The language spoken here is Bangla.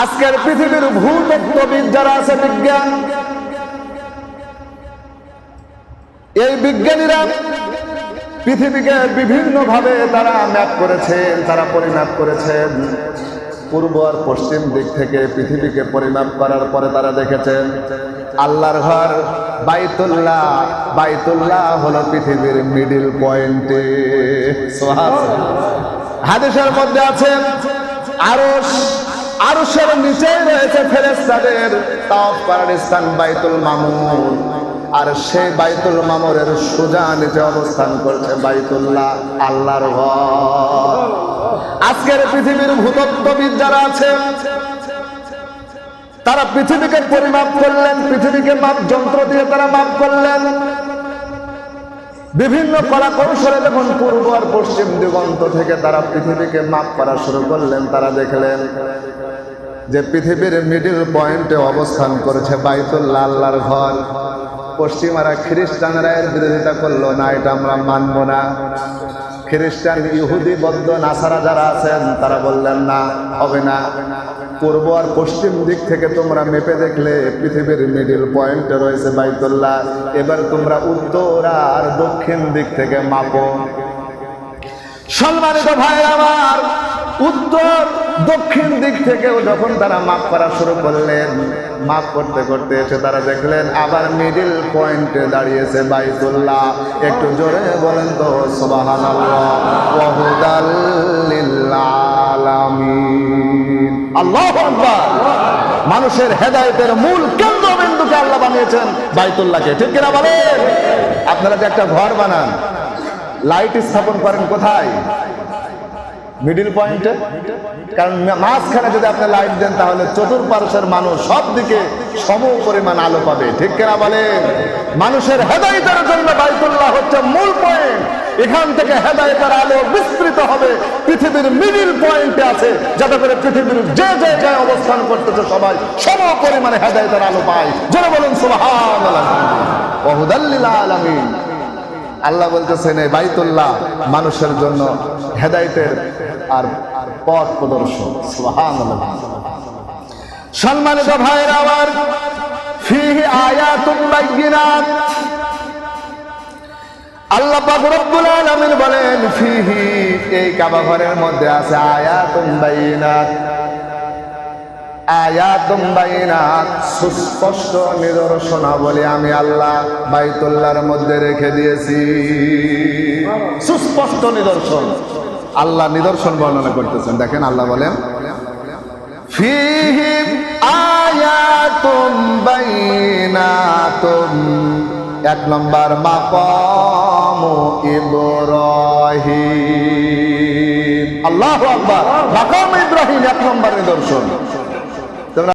আজকের পৃথিবীর ভূতত্ত্ববিদ যারা আছে, বিজ্ঞান, এই বিজ্ঞানীরা পৃথিবীকে বিভিন্ন ভাবে তারা ম্যাপ করেছেন, তারা পরিমাপ করেছেন। পূর্ব আর পশ্চিম দিক থেকে পৃথিবীকে পরিমাপ করার পরে তারা দেখেছেন আল্লাহর ঘর বাইতুল্লাহ, বাইতুল্লাহ হলো পৃথিবীর মিডিল পয়েন্টে। হাদিসের মধ্যে আছে আরশ, আরশের নিচে রয়েছে ফেরেশতাদের তাওয়াফ করার স্থান বাইতুল মামুর, আর সেই বাইতুল মামুরের সোজা নিচে অবস্থান করছে বাইতুল্লাহ, আল্লাহর ঘর। আজকের পৃথিবীর ভূতত্ত্ববিদ যারা আছে তারা পৃথিবীকে পরিমাপ করলেন, পৃথিবীকে মাপ যন্ত্র দিয়ে তারা মাপ করলেন। বিভিন্ন কলা কৌশলে যখন পূর্ব আর পশ্চিম দিগন্ত থেকে তারা পৃথিবীকে মাপ করা শুরু করলেন, তারা দেখলেন যে পৃথিবীর মিডিল পয়েন্টে অবস্থান করেছে বাইতুল্লাহ, আল্লাহর ঘর। পশ্চিমারা খ্রিস্টানরা এর বিরোধিতা করলো না, এটা আমরা মানব না। খ্রিস্টান, ইহুদি, বৌদ্ধ, নাসারা যারা আছেন তারা বললেন না, হবে না। পূর্ব আর পশ্চিম দিক থেকে তোমরা মেপে দেখলে পৃথিবীর মিডিল পয়েন্টে রয়েছে বাইতুল্লাহ, এবার তোমরা উত্তর আর দক্ষিণ দিক থেকে মাপো। সম্মানিত ভাই আমার, উত্তর দক্ষিণ দিক থেকেও যখন তারা মাপ করা শুরু করলেন, মাপ করতে করতে এসে তারা দেখলেন আবার মিডিল পয়েন্টে দাঁড়িয়েছে বাইতুল্লাহ। একটু জোরে বলেন তো সুবহানাল্লাহ ওয়া হুদাল লিল আলামিন। আল্লাহু আকবার। মানুষের হেদায়েতের মূল কেন্দ্রবিন্দুকে আল্লাহ বানিয়েছেন বাইতুল্লাহকে, ঠিক কিনা বলেন? আপনারা যে একটা ঘর বানান, লাইট স্থাপন করেন কোথায়? মিডিল পয়েন্টে। কারণ মাঝখানে যদি আপনি লাইট দেন তাহলে চতুর্পার্শ্বের মানুষ সব দিকে সম পরিমাণ আলো পাবে, ঠিক কিনা বলেন? মানুষের হেদায়েতের জন্য বাইতুল্লাহ হচ্ছে মূল পয়েন্ট। এখান থেকে হেদায়েতের আলো বিস্তৃত হবে পৃথিবীর মিডিল পয়েন্টে আছে, যাতে করে পৃথিবীর যে জায়গায় অবস্থান করতেছে সবাই সম পরিমাণে হেদায়েতের আলো পায়। যারা বলেন সুবহানাল্লাহ ওয়া হুদাল লিল আলামিন। আল্লাহ বলতেছেন এই বাইতুল্লাহ মানুষের জন্য হেদায়েতের আর পথ প্রদর্শক। সুবহানাল্লাহ। সম্মানিত ভাইরা আমার, ফিহি আয়াতুন বাইয়িনাত। আল্লাহ পাক রব্বুল আলামিন বলেন ফিহি, এই কাবা ঘরের মধ্যে আছে আয়াতুন বাইয়িনাত। আয়াতুন বাইয়িনাত, সুস্পষ্ট নিদর্শনাবলী আমি আল্লাহ বাইতুল্লাহর মধ্যে রেখে দিয়েছি। সুস্পষ্ট নিদর্শন, আল্লাহ নিদর্শন বর্ণনা করতেছেন। দেখেন আল্লাহ বলেন ফিহি আয়াতুন বাইয়িনাতুন। এক নম্বর মাকাম ইব্রাহিম। আল্লাহু আকবার। মাকাম ইব্রাহিম এক নম্বর নিদর্শন।